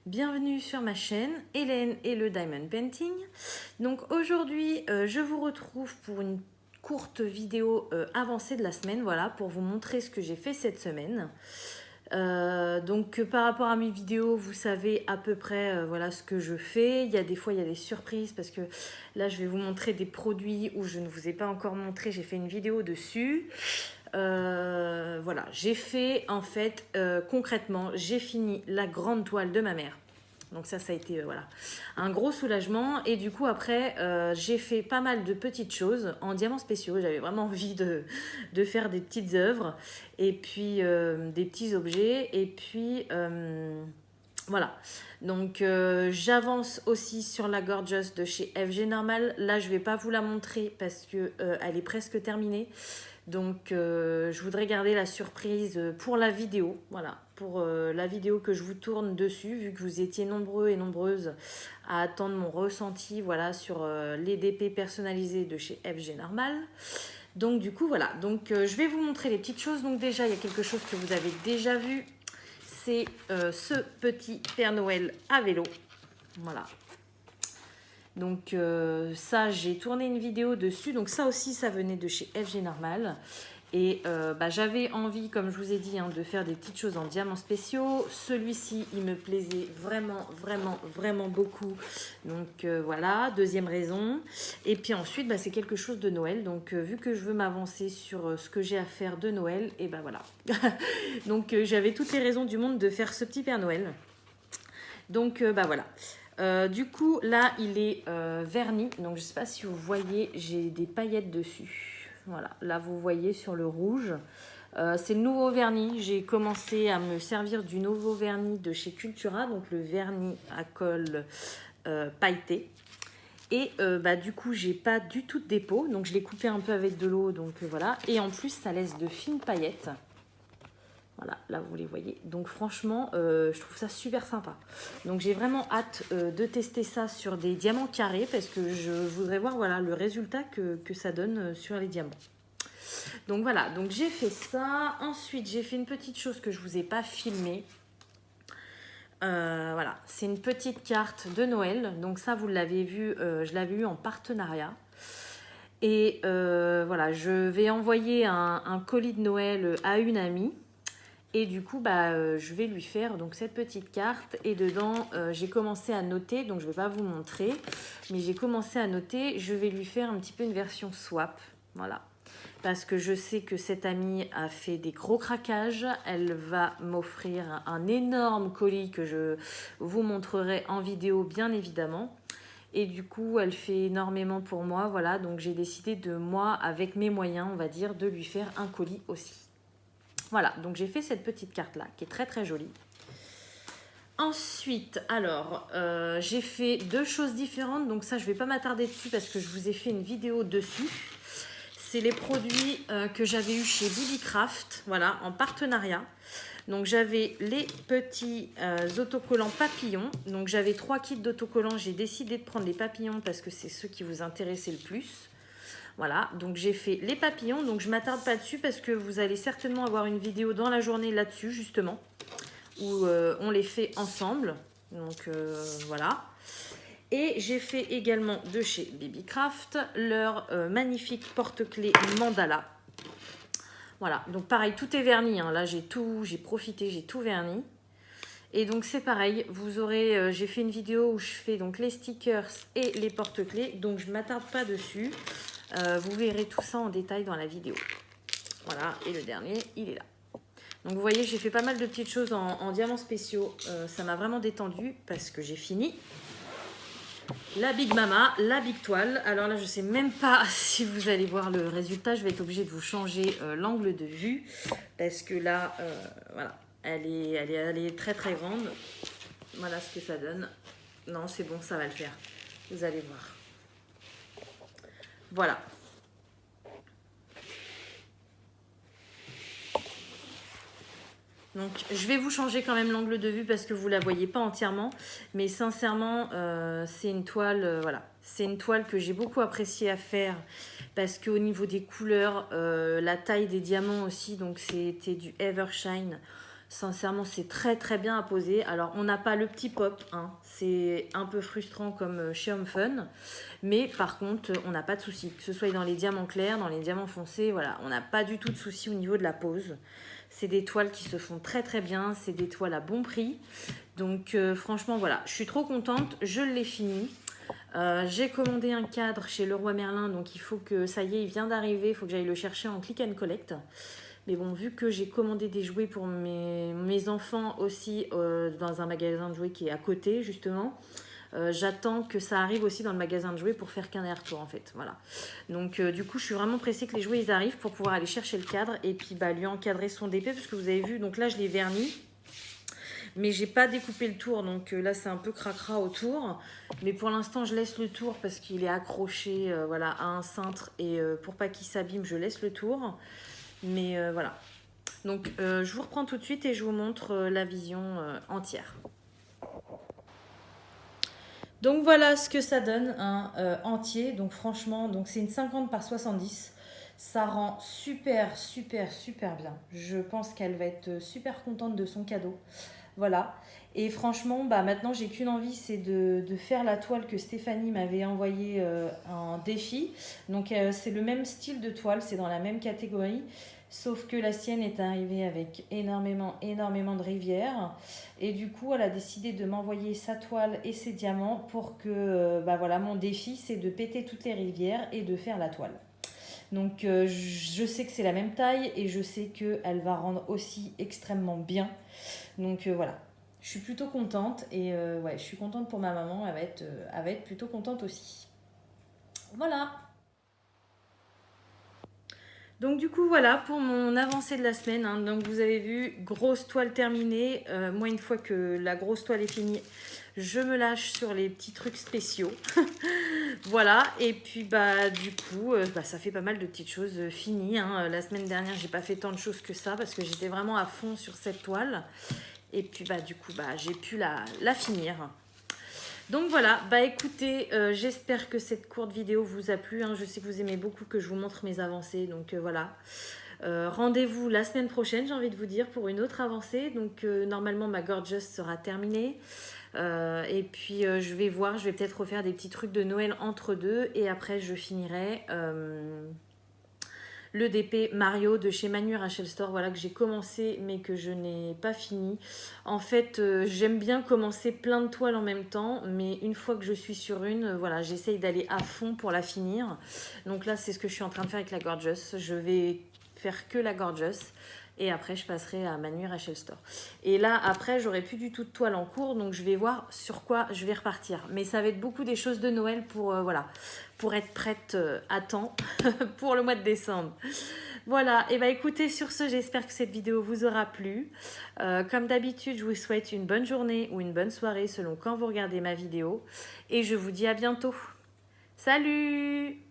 Bienvenue sur ma chaîne Hélène et le Diamond Painting. Donc aujourd'hui je vous retrouve pour une courte vidéo avancée de la semaine, voilà, pour vous montrer ce que j'ai fait cette semaine. Par rapport à mes vidéos, vous savez à peu près voilà ce que je fais. Il y a des fois il y a des surprises parce que là je vais vous montrer des produits où je ne vous ai pas encore montré, j'ai fait une vidéo dessus. Voilà, j'ai fait en fait concrètement, j'ai fini la grande toile de ma mère. Donc ça a été voilà, un gros soulagement. Et du coup après j'ai fait pas mal de petites choses en diamants spéciaux. J'avais vraiment envie de faire des petites œuvres et puis des petits objets. Et puis voilà, donc j'avance aussi sur la Gorgeous de chez FG Normal. Là je vais pas vous la montrer parce que elle est presque terminée. Donc je voudrais garder la surprise pour la vidéo, voilà, pour la vidéo que je vous tourne dessus, vu que vous étiez nombreux et nombreuses à attendre mon ressenti, voilà, sur les DP personnalisés de chez FG Normal. Donc du coup voilà, donc je vais vous montrer les petites choses. Donc déjà il y a quelque chose que vous avez déjà vu, c'est ce petit Père Noël à vélo, voilà. Donc ça, j'ai tourné une vidéo dessus. Donc ça aussi, ça venait de chez FG Normal. Et j'avais envie, comme je vous ai dit, hein, de faire des petites choses en diamants spéciaux. Celui-ci, il me plaisait vraiment beaucoup. Donc voilà, deuxième raison. Et puis ensuite, c'est quelque chose de Noël. Donc vu que je veux m'avancer sur ce que j'ai à faire de Noël, et voilà. Donc j'avais toutes les raisons du monde de faire ce petit Père Noël. Donc voilà. Du coup, là, il est verni. Donc, je ne sais pas si vous voyez, j'ai des paillettes dessus. Voilà, là, vous voyez sur le rouge. C'est le nouveau vernis. J'ai commencé à me servir du nouveau vernis de chez Cultura. Donc, le vernis à colle pailleté. Et du coup, j'ai pas du tout de dépôt. Donc, je l'ai coupé un peu avec de l'eau. Donc, voilà. Et en plus, ça laisse de fines paillettes. Voilà, là vous les voyez. Donc franchement, je trouve ça super sympa. Donc j'ai vraiment hâte de tester ça sur des diamants carrés parce que je voudrais voir voilà, le résultat que ça donne sur les diamants. Donc voilà, donc j'ai fait ça. Ensuite, j'ai fait une petite chose que je ne vous ai pas filmée. Voilà, c'est une petite carte de Noël. Donc ça, vous l'avez vu, je l'avais eu en partenariat. Et voilà, je vais envoyer un colis de Noël à une amie. Et du coup, je vais lui faire donc cette petite carte. Et dedans, j'ai commencé à noter. Donc, je ne vais pas vous montrer. Mais j'ai commencé à noter. Je vais lui faire un petit peu une version swap. Voilà. Parce que je sais que cette amie a fait des gros craquages. Elle va m'offrir un énorme colis que je vous montrerai en vidéo, bien évidemment. Et du coup, elle fait énormément pour moi. Voilà. Donc, j'ai décidé de moi, avec mes moyens, on va dire, de lui faire un colis aussi. Voilà, donc j'ai fait cette petite carte-là, qui est très jolie. Ensuite, alors, j'ai fait deux choses différentes. Donc ça, je ne vais pas m'attarder dessus parce que je vous ai fait une vidéo dessus. C'est les produits que j'avais eu chez Bibicraft, voilà, en partenariat. Donc j'avais les petits autocollants papillons. Donc j'avais 3 kits d'autocollants. J'ai décidé de prendre les papillons parce que c'est ceux qui vous intéressaient le plus. Voilà, donc j'ai fait les papillons, donc je ne m'attarde pas dessus parce que vous allez certainement avoir une vidéo dans la journée là-dessus justement, où on les fait ensemble, donc voilà. Et j'ai fait également de chez Bibicraft leur magnifique porte-clés mandala. Voilà, donc pareil, tout est verni, hein. Là j'ai profité, j'ai tout verni. Et donc c'est pareil, vous aurez, j'ai fait une vidéo où je fais donc les stickers et les porte-clés, donc je ne m'attarde pas dessus. Vous verrez tout ça en détail dans la vidéo. Voilà, et le dernier, il est là. Donc vous voyez, j'ai fait pas mal de petites choses en diamants spéciaux. Ça m'a vraiment détendu parce que j'ai fini la Big Mama, la Big Toile. Alors là, je ne sais même pas si vous allez voir le résultat. Je vais être obligée de vous changer l'angle de vue parce que là, voilà, elle est très grande. Voilà ce que ça donne. Non, c'est bon, ça va le faire. Vous allez voir. Voilà. Donc je vais vous changer quand même l'angle de vue parce que vous ne la voyez pas entièrement. Mais sincèrement, c'est une toile, voilà. C'est une toile que j'ai beaucoup apprécié à faire parce qu'au niveau des couleurs, la taille des diamants aussi, donc c'était du Evershine. Sincèrement, c'est très très bien à poser. Alors, on n'a pas le petit pop, hein. C'est un peu frustrant comme chez Home Fun. Mais par contre, on n'a pas de souci. Que ce soit dans les diamants clairs, dans les diamants foncés, voilà, on n'a pas du tout de souci au niveau de la pose. C'est des toiles qui se font très très bien. C'est des toiles à bon prix. Donc franchement, voilà, je suis trop contente. Je l'ai fini. J'ai commandé un cadre chez Leroy Merlin. Donc il faut que, ça y est, il vient d'arriver. Il faut que j'aille le chercher en click and collect. Mais bon, vu que j'ai commandé des jouets pour mes enfants aussi dans un magasin de jouets qui est à côté, justement, j'attends que ça arrive aussi dans le magasin de jouets pour faire qu'un air-retour, en fait. Voilà. Donc, du coup, je suis vraiment pressée que les jouets ils arrivent pour pouvoir aller chercher le cadre et puis lui encadrer son DP, parce que vous avez vu, donc là, je l'ai verni. Mais j'ai pas découpé le tour, donc là c'est un peu cracra autour. Mais pour l'instant je laisse le tour parce qu'il est accroché voilà, à un cintre. Et pour pas qu'il s'abîme, je laisse le tour. Mais voilà. Donc je vous reprends tout de suite et je vous montre la vision entière. Donc voilà ce que ça donne, entier. Donc franchement, donc c'est une 50 par 70. Ça rend super, super, super bien. Je pense qu'elle va être super contente de son cadeau. Voilà. Et franchement, bah, maintenant, j'ai qu'une envie, c'est de faire la toile que Stéphanie m'avait envoyée en défi. Donc, c'est le même style de toile, c'est dans la même catégorie. Sauf que la sienne est arrivée avec énormément, énormément de rivières. Et du coup, elle a décidé de m'envoyer sa toile et ses diamants pour que, bah voilà, mon défi, c'est de péter toutes les rivières et de faire la toile. Donc, je sais que c'est la même taille et je sais qu'elle va rendre aussi extrêmement bien. Donc voilà, je suis plutôt contente et ouais, je suis contente pour ma maman, elle va être plutôt contente aussi. Voilà. Donc du coup voilà pour mon avancée de la semaine, hein. Donc vous avez vu, grosse toile terminée. Moi une fois que la grosse toile est finie, je me lâche sur les petits trucs spéciaux. Voilà, et puis bah du coup bah, ça fait pas mal de petites choses finies, hein. La semaine dernière j'ai pas fait tant de choses que ça parce que j'étais vraiment à fond sur cette toile. Et puis bah du coup bah j'ai pu la finir. Donc voilà, bah écoutez, j'espère que cette courte vidéo vous a plu, hein. Je sais que vous aimez beaucoup que je vous montre mes avancées, donc voilà. Rendez-vous la semaine prochaine, j'ai envie de vous dire, pour une autre avancée. Donc normalement ma Gorgeous sera terminée. Et puis je vais voir, je vais peut-être refaire des petits trucs de Noël entre deux. Et après je finirai le DP Mario de chez Manu Rachel Store, voilà, que j'ai commencé mais que je n'ai pas fini. En fait, j'aime bien commencer plein de toiles en même temps, mais une fois que je suis sur une, voilà, j'essaye d'aller à fond pour la finir. Donc là, c'est ce que je suis en train de faire avec la Gorgeous. Je vais faire que la Gorgeous. Et après, je passerai à Manu Rachel Store. Et là, après, j'aurai plus du tout de toile en cours. Donc, je vais voir sur quoi je vais repartir. Mais ça va être beaucoup des choses de Noël pour, voilà, pour être prête à temps pour le mois de décembre. Voilà, et bah écoutez, sur ce, j'espère que cette vidéo vous aura plu. Comme d'habitude, je vous souhaite une bonne journée ou une bonne soirée selon quand vous regardez ma vidéo. Et je vous dis à bientôt. Salut!